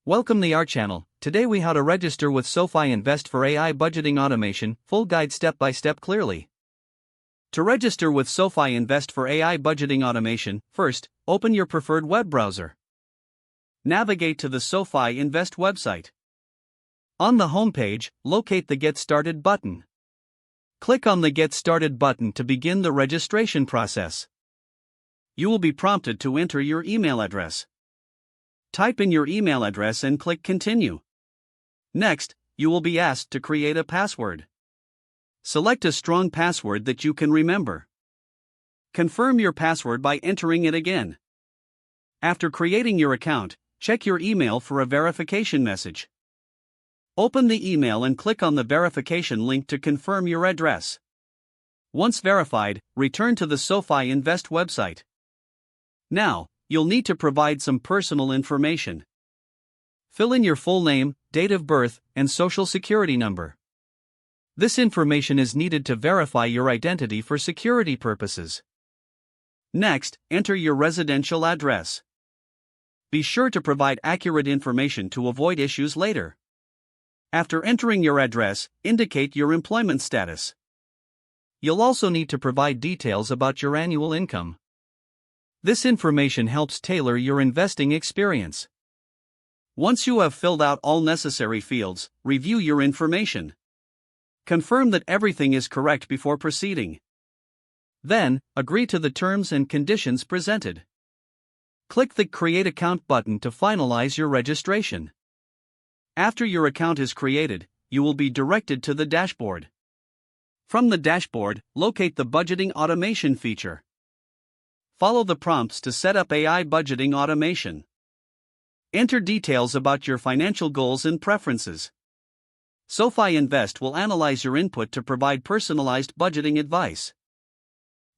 Welcome to our channel. Today we how to register with SoFi Invest for AI budgeting automation, full guide step by step clearly. To register with SoFi Invest for AI budgeting automation, first, open your preferred web browser. Navigate to the SoFi Invest website. On the home page, locate the Get Started button. Click on the Get Started button to begin the registration process. You will be prompted to enter your email address. Type in your email address and click Continue. Next, you will be asked to create a password. Select a strong password that you can remember. Confirm your password by entering it again. After creating your account, check your email for a verification message. Open the email and click on the verification link to confirm your address. Once verified, return to the SoFi Invest website. Now, you'll need to provide some personal information. Fill in your full name, date of birth, and social security number. This information is needed to verify your identity for security purposes. Next, enter your residential address. Be sure to provide accurate information to avoid issues later. After entering your address, indicate your employment status. You'll also need to provide details about your annual income. This information helps tailor your investing experience. Once you have filled out all necessary fields, review your information. Confirm that everything is correct before proceeding. Then, agree to the terms and conditions presented. Click the Create Account button to finalize your registration. After your account is created, you will be directed to the dashboard. From the dashboard, locate the Budgeting Automation feature. Follow the prompts to set up AI budgeting automation. Enter details about your financial goals and preferences. SoFi Invest will analyze your input to provide personalized budgeting advice.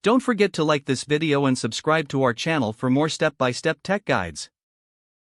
Don't forget to like this video and subscribe to our channel for more step-by-step tech guides.